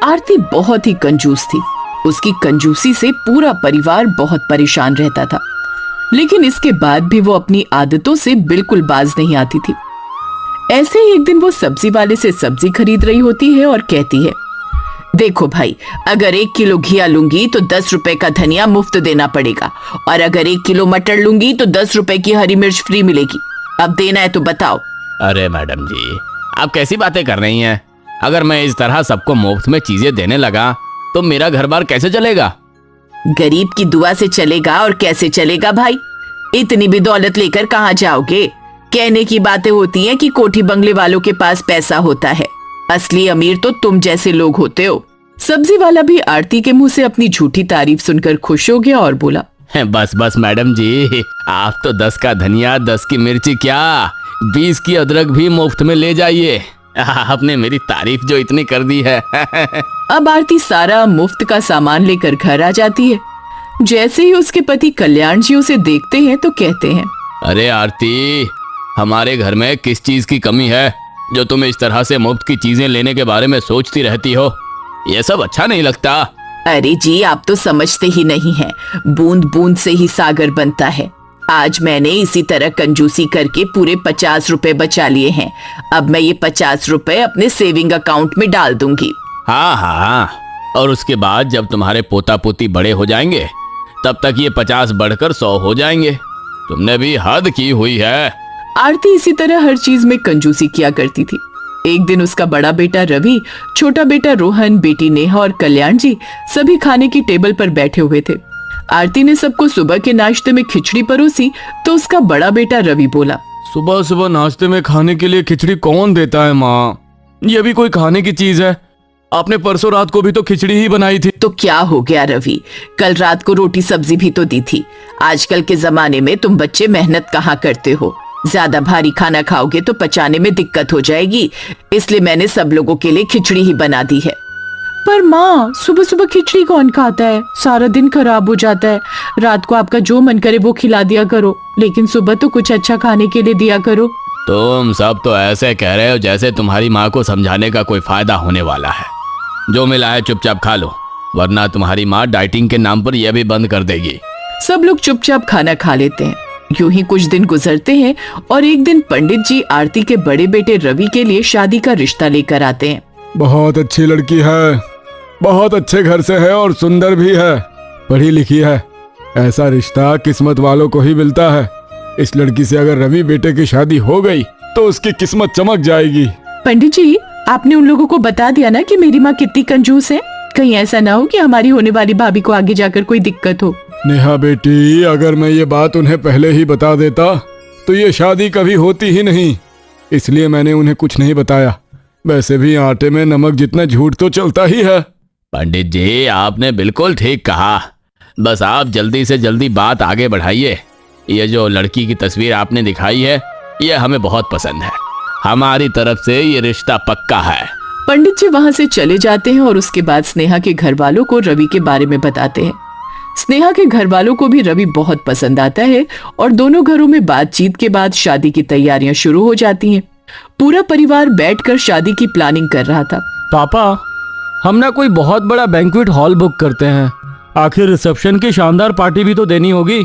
आरती बहुत ही कंजूस थी। उसकी कंजूसी से पूरा परिवार बहुत परेशान रहता था, लेकिन इसके बाद भी वो अपनी आदतों से बिल्कुल बाज नहीं आती थी। ऐसे ही एक दिन वो सब्जी वाले से सब्जी खरीद रही होती है और कहती है, देखो भाई, अगर 1 किलो घिया लूंगी तो 10 रुपए का धनिया मुफ्त देना पड़ेगा, और अगर 1 किलो मटर लूंगी तो 10 रुपए की हरी मिर्च फ्री मिलेगी। अब देना है तो बताओ। अरे मैडम जी, आप कैसी बातें कर रही हैं? अगर मैं इस तरह सबको मुफ्त में चीजें देने लगा तो मेरा घर बार कैसे चलेगा? गरीब की दुआ से चलेगा, और कैसे चलेगा भाई? इतनी भी दौलत लेकर कहाँ जाओगे? कहने की बातें होती हैं कि कोठी बंगले वालों के पास पैसा होता है, असली अमीर तो तुम जैसे लोग होते हो। सब्जी वाला भी आरती के मुंह से अपनी झूठी तारीफ सुनकर खुश हो गया और बोला, बस बस मैडम जी, आप तो 10 का धनिया, 10 की मिर्ची, क्या 20 की अदरक भी मुफ्त में ले जाइए। आपने मेरी तारीफ जो इतनी कर दी है। अब आरती सारा मुफ्त का सामान लेकर घर आ जाती है। जैसे ही उसके पति कल्याण जी उसे देखते हैं तो कहते हैं, अरे आरती, हमारे घर में किस चीज की कमी है जो तुम इस तरह से मुफ्त की चीजें लेने के बारे में सोचती रहती हो? ये सब अच्छा नहीं लगता। अरे जी, आप तो समझते ही नहीं हैं, बूंद बूंद से ही सागर बनता है। आज मैंने इसी तरह कंजूसी करके पूरे 50 रुपए बचा लिए हैं। अब मैं ये 50 रुपए अपने सेविंग अकाउंट में डाल दूंगी। हाँ हाँ, और उसके बाद जब तुम्हारे पोता पोती बड़े हो जाएंगे तब तक ये 50 बढ़कर 100 हो जाएंगे। तुमने भी हद की हुई है। आरती इसी तरह हर चीज में कंजूसी किया करती थी। एक दिन उसका बड़ा बेटा रवि, छोटा बेटा रोहन, बेटी नेहा और कल्याण जी सभी खाने की टेबल पर बैठे हुए थे। आरती ने सबको सुबह के नाश्ते में खिचड़ी परोसी तो उसका बड़ा बेटा रवि बोला, सुबह सुबह नाश्ते में खाने के लिए खिचड़ी कौन देता है माँ? ये भी कोई खाने की चीज है? आपने परसों रात को भी तो खिचड़ी ही बनाई थी। तो क्या हो गया रवि, कल रात को रोटी सब्जी भी तो दी थी। आजकल के जमाने में तुम बच्चे मेहनत कहाँ करते हो? ज्यादा भारी खाना खाओगे तो पचाने में दिक्कत हो जाएगी, इसलिए मैंने सब लोगों के लिए खिचड़ी ही बना दी है। पर माँ, सुबह सुबह खिचड़ी कौन खाता है? सारा दिन खराब हो जाता है। रात को आपका जो मन करे वो खिला दिया करो, लेकिन सुबह तो कुछ अच्छा खाने के लिए दिया करो। तुम सब तो ऐसे कह रहे हो जैसे तुम्हारी माँ को समझाने का कोई फायदा होने वाला है। जो मिला है चुपचाप खा लो, वरना तुम्हारी माँ डाइटिंग के नाम पर यह भी बंद कर देगी। सब लोग चुपचाप खाना खा लेते हैं। यूं ही कुछ दिन गुजरते हैं और एक दिन पंडित जी आरती के बड़े बेटे रवि के लिए शादी का रिश्ता लेकर आते हैं। बहुत अच्छी लड़की है, बहुत अच्छे घर से है और सुंदर भी है, पढ़ी लिखी है। ऐसा रिश्ता किस्मत वालों को ही मिलता है। इस लड़की से अगर रवि बेटे की शादी हो गई तो उसकी किस्मत चमक जाएगी। पंडित जी, आपने उन लोगों को बता दिया ना कि मेरी माँ कितनी कंजूस है? कहीं ऐसा ना हो कि हमारी होने वाली भाभी को आगे जाकर कोई दिक्कत हो। नेहा बेटी, अगर मैं ये बात उन्हें पहले ही बता देता तो ये शादी कभी होती ही नहीं, इसलिए मैंने उन्हें कुछ नहीं बताया। वैसे भी आटे में नमक जितना झूठ तो चलता ही है। पंडित जी, आपने बिल्कुल ठीक कहा। बस आप जल्दी से जल्दी बात आगे बढ़ाइए। ये जो लड़की की तस्वीर आपने दिखाई है, ये हमें बहुत पसंद है। हमारी तरफ से ये रिश्ता पक्का है। पंडित जी वहां से चले जाते हैं और उसके बाद स्नेहा के घर वालों को रवि के बारे में बताते हैं। स्नेहा के घर वालों को भी रवि बहुत पसंद आता है और दोनों घरों में बातचीत के बाद शादी की तैयारियां शुरू हो जाती हैं। पूरा परिवार बैठकर शादी की प्लानिंग कर रहा था। पापा, हम ना कोई बहुत बड़ा बैंक्वेट हॉल बुक करते हैं। आखिर रिसेप्शन की शानदार पार्टी भी तो देनी होगी।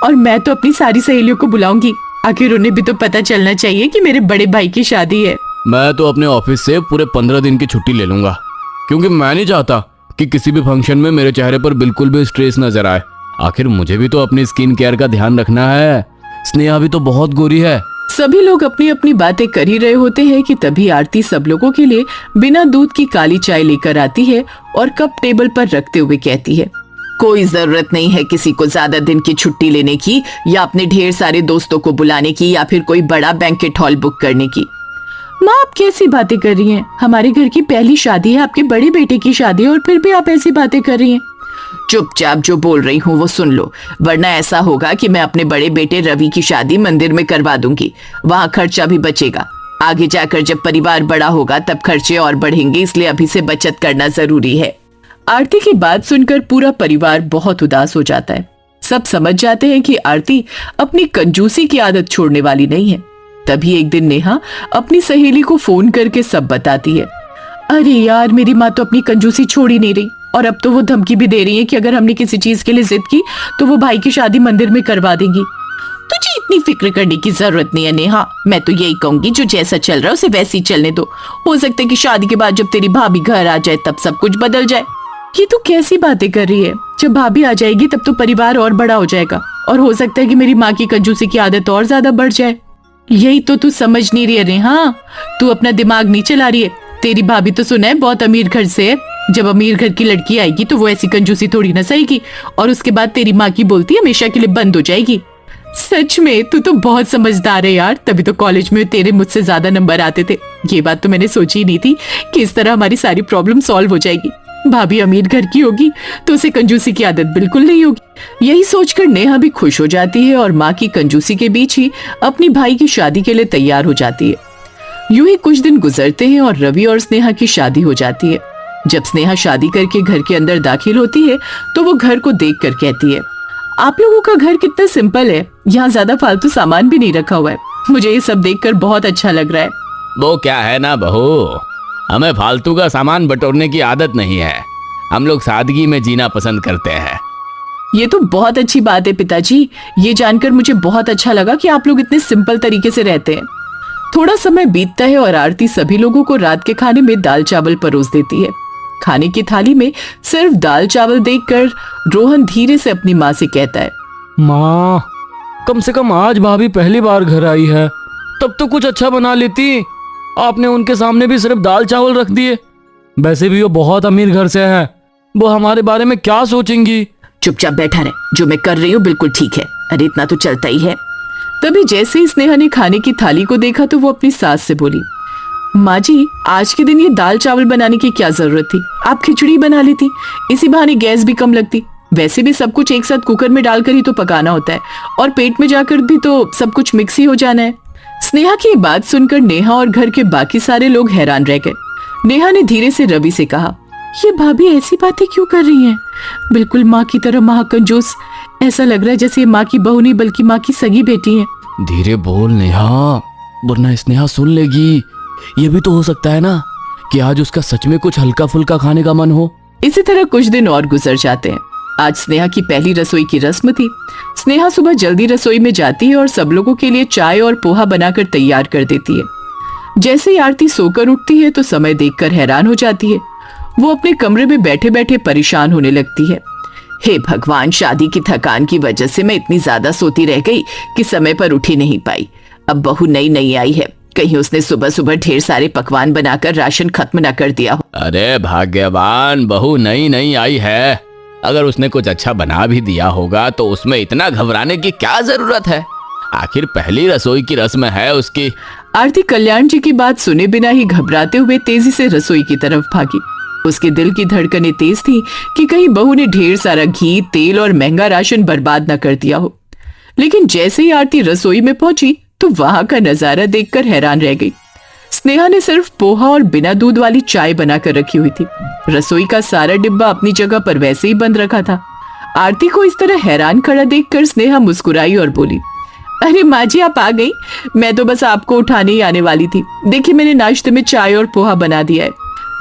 और मैं तो अपनी सारी सहेलियों को बुलाऊंगी, आखिर उन्हें भी तो पता चलना चाहिए कि मेरे बड़े भाई की शादी है। मैं तो अपने ऑफिस से पूरे 15 दिन की छुट्टी ले लूंगा, क्योंकि मैं नहीं चाहता कि किसी भी फंक्शन में मेरे चेहरे पर बिल्कुल भी स्ट्रेस नजर आए। आखिर मुझे भी तो अपनी स्किन केयर का ध्यान रखना है। स्नेहा भी तो बहुत गोरी है। सभी लोग अपनी अपनी बातें कर ही रहे होते हैं कि तभी आरती सब लोगों के लिए बिना दूध की काली चाय लेकर आती है और कप टेबल पर रखते हुए कहती है, कोई जरूरत नहीं है किसी को ज्यादा दिन की छुट्टी लेने की, या अपने ढेर सारे दोस्तों को बुलाने की, या फिर कोई बड़ा बैंकेट हॉल बुक करने की। माँ, आप कैसी बातें कर रही हैं? हमारे घर की पहली शादी है, आपके बड़े बेटे की शादी है, और फिर भी आप ऐसी बातें कर रही हैं। चुपचाप जो बोल रही हूँ वो सुन लो, वरना ऐसा होगा कि मैं अपने बड़े बेटे रवि की शादी मंदिर में करवा दूंगी। वहाँ खर्चा भी बचेगा। आगे जाकर जब परिवार बड़ा होगा तब खर्चे और बढ़ेंगे, इसलिए अभी से बचत करना जरूरी है। आरती की बात सुनकर पूरा परिवार बहुत उदास हो जाता है। सब समझ जाते हैं कि आरती अपनी कंजूसी की आदत छोड़ने वाली नहीं है। तभी एक दिन नेहा अपनी सहेली को फोन करके सब बताती है। अरे यार, मेरी माँ तो अपनी कंजूसी छोड़ ही नहीं रही, और अब तो वो धमकी भी दे रही है कि अगर हमने किसी चीज के लिए जिद की तो वो भाई की शादी मंदिर में करवा देंगी। तुझे इतनी फिक्र करने की जरूरत नहीं है नेहा। मैं तो यही कहूंगी, जो जैसा चल रहा है उसे वैसे ही चलने दो। हो सकता है कि शादी के बाद जब तेरी भाभी घर आ जाए तब सब कुछ बदल जाए। ये तू कैसी बातें कर रही है? जब भाभी आ जाएगी तब तो परिवार और बड़ा हो जाएगा, और हो सकता है कि मेरी माँ की कंजूसी की आदत और ज्यादा बढ़ जाए। यही तो तू समझ नहीं रही है नेहा, तू अपना दिमाग नहीं चला रही है। तेरी भाभी तो सुना है बहुत अमीर घर से है। जब अमीर घर की लड़की आएगी तो वो ऐसी कंजूसी थोड़ी न सहेगी, और उसके बाद तेरी माँ की बोलती हमेशा के लिए बंद हो जाएगी। सच में तू तो बहुत समझदार है यार, तभी तो कॉलेज में तेरे मुझसे ज्यादा नंबर आते थे। ये बात तो मैंने सोची ही नहीं थी कि इस तरह हमारी सारी प्रॉब्लम सॉल्व हो जाएगी। भाभी अमीर घर की होगी तो उसे कंजूसी की आदत बिल्कुल नहीं होगी। यही सोचकर नेहा भी खुश हो जाती है और माँ की कंजूसी के बीच ही अपनी भाई की शादी के लिए तैयार हो जाती है। यूं ही कुछ दिन गुजरते हैं और रवि और स्नेहा की शादी हो जाती है। जब स्नेहा शादी करके घर के अंदर दाखिल होती है तो वो घर को देख कर कहती है, आप लोगों का घर कितना सिंपल है, यहाँ ज्यादा फालतू सामान भी नहीं रखा हुआ है। मुझे ये सब देखकर बहुत अच्छा लग रहा है। वो क्या है ना बहू, हमें फालतू का सामान बटोरने की आदत नहीं है। हम लोग सादगी में जीना पसंद करते हैं। ये तो बहुत अच्छी बात है पिताजी। ये जानकर मुझे बहुत अच्छा लगा कि आप लोग इतने सिंपल तरीके से रहते हैं। थोड़ा समय बीतता है और आरती सभी लोगों को रात के खाने में दाल चावल परोस देती है। खाने की थाली में सिर्फ दाल चावल देखकर रोहन धीरे से अपनी माँ से कहता है, माँ, कम से कम आज भाभी पहली बार घर आई है, तब तो कुछ अच्छा बना लेती। आपने उनके सामने भी सिर्फ दाल चावल रख दिए। वैसे भी वो बहुत अमीर घर से है, वो हमारे बारे में क्या सोचेंगी? चुपचाप बैठा रहे, जो मैं कर रही हूँ बिल्कुल ठीक है। अरे इतना तो चलता ही है। तभी जैसे ही स्नेहा ने खाने की थाली को देखा तो वो अपनी सास से बोली, माँ जी, आज के दिन ये दाल चावल बनाने की क्या जरूरत थी? आप खिचड़ी बना लेती, इसी बहाने गैस भी कम लगती। वैसे भी सब कुछ एक साथ कुकर में डालकर ही तो पकाना होता है, और पेट में जाकर भी तो सब कुछ मिक्स ही हो जाना है। स्नेहा की बात सुनकर नेहा और घर के बाकी सारे लोग हैरान रह गए। नेहा ने धीरे से रवि से कहा, ये भाभी ऐसी बातें क्यों कर रही हैं? बिल्कुल माँ की तरह महाकंजूस। ऐसा लग रहा है जैसे माँ की बहू नहीं बल्कि माँ की सगी बेटी है। धीरे बोल नेहा, वरना स्नेहा सुन लेगी। ये भी तो हो सकता है ना कि आज उसका सच में कुछ हल्का फुल्का खाने का मन हो। इसी तरह कुछ दिन और गुजर जाते हैं। आज स्नेहा की पहली रसोई की रस्म थी। स्नेहा सुबह जल्दी रसोई में जाती है और सब लोगों के लिए चाय और पोहा बनाकर तैयार कर देती है। जैसे ही आरती सोकर उठती है तो समय देखकर हैरान हो जाती है। वो अपने कमरे में बैठे बैठे परेशान होने लगती है। हे भगवान, शादी की थकान की वजह से मैं इतनी ज्यादा सोती रह गई कि समय पर उठ ही नहीं पाई। अब बहू नई नई आई है, कहीं उसने सुबह सुबह ढेर सारे पकवान बनाकर राशन खत्म न कर दिया हो। अरे भाग्यवान, बहू नई नई आई है। अगर उसने कुछ अच्छा बना भी दिया होगा तो उसमें इतना घबराने की क्या जरूरत है? आखिर पहली रसोई की रस्म है उसकी। आरती कल्याण जी की बात सुने बिना ही घबराते हुए तेजी से रसोई की तरफ भागी। उसके दिल की धड़कनें तेज थी कि कहीं बहू ने ढेर सारा घी, तेल और महंगा राशन बर्बाद न कर दिया हो। लेकिन जैसे ही आरती रसोई में पहुंची तो वहां का नजारा देखकर हैरान रह गई। स्नेहा ने सिर्फ पोहा और बिना दूध वाली चाय बनाकर रखी हुई थी। रसोई का सारा डिब्बा अपनी जगह पर वैसे ही बंद रखा था। आरती को इस तरह हैरान खड़ा देखकर स्नेहा मुस्कुराई और बोली, अरे माँ जी, आप आ गई। मैं तो बस आपको उठाने ही आने वाली थी। देखिए, मैंने नाश्ते में चाय और पोहा बना दिया है।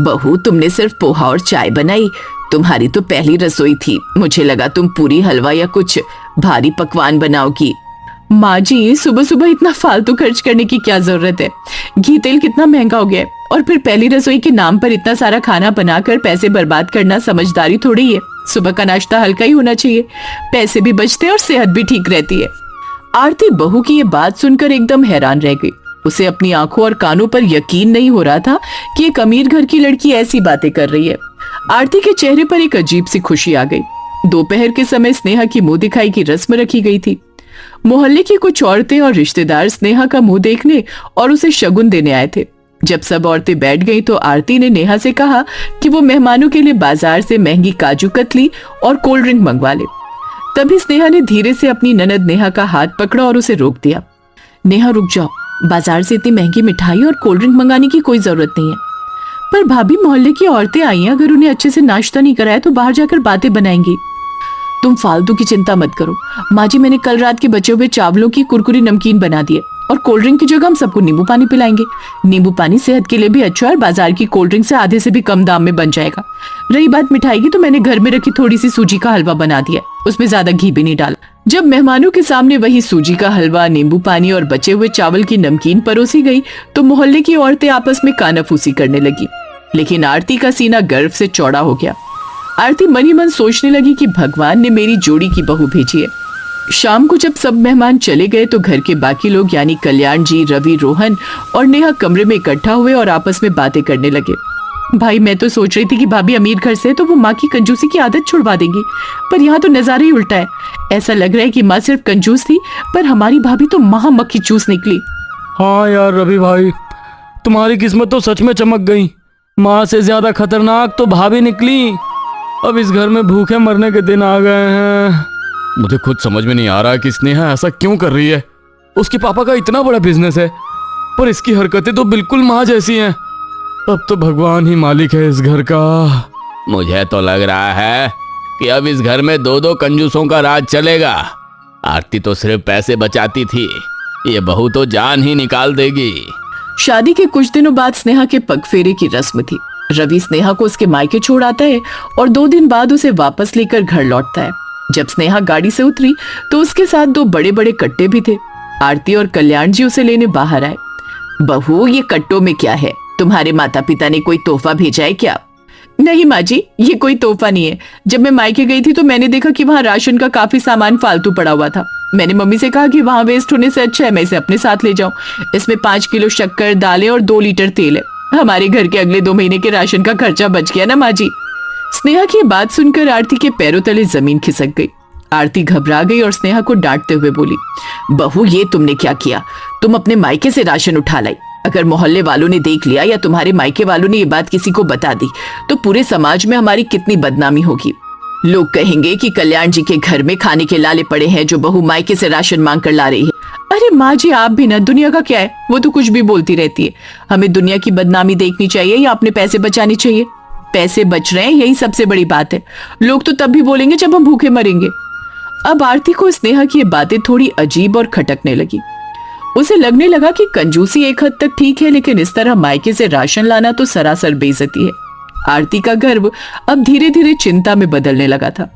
बहू, तुमने सिर्फ पोहा और चाय बनाई? तुम्हारी तो पहली रसोई थी। मुझे लगा तुम पूरी हलवा या कुछ भारी पकवान बनाओगी। माँ जी, सुबह सुबह इतना फालतू खर्च करने की क्या जरूरत है? घी तेल कितना महंगा हो गया है, और फिर पहली रसोई के नाम पर इतना सारा खाना बनाकर पैसे बर्बाद करना समझदारी थोड़ी है। सुबह का नाश्ता हल्का ही होना चाहिए, पैसे भी बचते हैं और सेहत भी ठीक रहती है। आरती बहू की ये बात सुनकर एकदम हैरान रह गई। उसे अपनी आंखों और कानों पर यकीन नहीं हो रहा था कि एक अमीर घर की लड़की ऐसी बातें कर रही है। आरती के चेहरे पर एक अजीब सी खुशी आ गई। दोपहर के समय स्नेहा की मुंह दिखाई की रस्म रखी गई थी। मोहल्ले की कुछ औरतें और रिश्तेदार स्नेहा का मुंह देखने और उसे शगुन देने आए थे। जब सब औरतें बैठ गईं तो आरती ने नेहा से कहा कि वो मेहमानों के लिए बाजार से महंगी काजू कतली और कोल्ड ड्रिंक मंगवा ले। तभी स्नेहा ने धीरे से अपनी ननद नेहा का हाथ पकड़ा और उसे रोक दिया। नेहा, रुक जाओ, बाजार से इतनी महंगी मिठाई और कोल्ड ड्रिंक मंगाने की कोई जरूरत नहीं है। पर भाभी, मोहल्ले की औरतें आई हैं, अगर उन्हें अच्छे से नाश्ता नहीं कराया तो बाहर जाकर बातें बनाएंगी। तुम फालतू की चिंता मत करो माँ जी, मैंने कल रात के बचे हुए चावलों की कुरकुरी नमकीन बना दिए और कोल्ड ड्रिंक की जगह हम सबको नींबू पानी पिलाएंगे। नींबू पानी सेहत के लिए भी अच्छा है और बाजार की कोल्ड ड्रिंक से आधे से भी कम दाम में बन जाएगा। रही बात मिठाई की, तो मैंने घर में रखी थोड़ी सी सूजी का हलवा बना दिया, उसमें ज्यादा घी भी नहीं डाला। जब मेहमानों के सामने वही सूजी का हलवा, नींबू पानी और बचे हुए चावल की नमकीन परोसी गई तो मोहल्ले की औरतें आपस में कानाफूसी करने लगी। लेकिन आरती का सीना गर्व से चौड़ा हो गया। आरती मन ही मन सोचने लगी कि भगवान ने मेरी जोड़ी की बहू भेजी है। शाम को जब सब मेहमान चले गए तो घर के बाकी लोग यानी कल्याण जी, रवि, रोहन और नेहा कमरे में इकट्ठा हुए और आपस में बातें करने लगे। भाई, मैं तो सोच रही थी कि भाभी अमीर घर से तो वो माँ की कंजूसी की आदत छुड़वा देंगी, पर यहाँ तो नजारा ही उल्टा है। ऐसा लग रहा है कि माँ सिर्फ कंजूस थी, पर हमारी भाभी तो महा मक्खी चूस निकली। हाँ यार रवि भाई, तुम्हारी किस्मत तो सच में चमक गई। माँ से ज्यादा खतरनाक तो भाभी निकली। अब इस घर में भूखे मरने के दिन आ गए हैं। मुझे खुद समझ में नहीं आ रहा कि स्नेहा ऐसा क्यों कर रही है। उसके पापा का इतना बड़ा बिजनेस है, पर इसकी हरकतें तो बिल्कुल माँ जैसी हैं। अब तो भगवान ही मालिक है इस घर का। मुझे तो लग रहा है कि अब इस घर में दो दो कंजूसों का राज चलेगा। आरती तो सिर्फ पैसे बचाती थी, ये बहू तो जान ही निकाल देगी। शादी के कुछ दिनों बाद स्नेहा के पगफेरे की रस्म थी। रवि स्नेहा को उसके मायके छोड़ आता है और 2 दिन बाद उसे वापस लेकर घर लौटता है। जब स्नेहा गाड़ी से उतरी तो उसके साथ 2 बड़े बड़े कट्टे भी थे। आरती और कल्याण जी उसे लेने बाहर आए। बहू, ये कट्टों में क्या है? तुम्हारे माता पिता ने कोई तोहफा भेजा है क्या? नहीं माँ जी, ये कोई तोहफा नहीं है। जब मैं मायके गई थी तो मैंने देखा कि वहाँ राशन का काफी सामान फालतू पड़ा हुआ था। मैंने मम्मी से कहा कि वहाँ वेस्ट होने से अच्छा है मैं इसे अपने साथ ले जाऊं। इसमें 5 किलो शक्कर, दालें और 2 लीटर तेल है। हमारे घर के अगले 2 महीने के राशन का खर्चा बच गया ना माँ जी। स्नेहा की बात सुनकर आरती के पैरों तले जमीन खिसक गई। आरती घबरा गई और स्नेहा को डांटते हुए बोली, बहू, ये तुमने क्या किया? तुम अपने मायके से राशन उठा लाई। अगर मोहल्ले वालों ने देख लिया या तुम्हारे मायके वालों ने ये बात किसी को बता दी तो पूरे समाज में हमारी कितनी बदनामी होगी। लोग कहेंगे कि कल्याण जी के घर में खाने के लाले पड़े हैं जो बहू मायके से राशन मांग कर ला रही है। अरे माँ जी, आप भी ना, दुनिया का क्या है, वो तो कुछ भी बोलती रहती है। हमें दुनिया की बदनामी देखनी चाहिए या अपने पैसे बचाने चाहिए? पैसे बच रहे हैं, यही सबसे बड़ी बात है। लोग तो तब भी बोलेंगे जब हम भूखे मरेंगे। अब आरती को स्नेहा की ये बातें थोड़ी अजीब और खटकने लगी। उसे लगने लगा कि कंजूसी एक हद तक ठीक है, लेकिन इस तरह मायके से राशन लाना तो सरासर बेइज्जती है। आरती का गर्व अब धीरे धीरे चिंता में बदलने लगा था।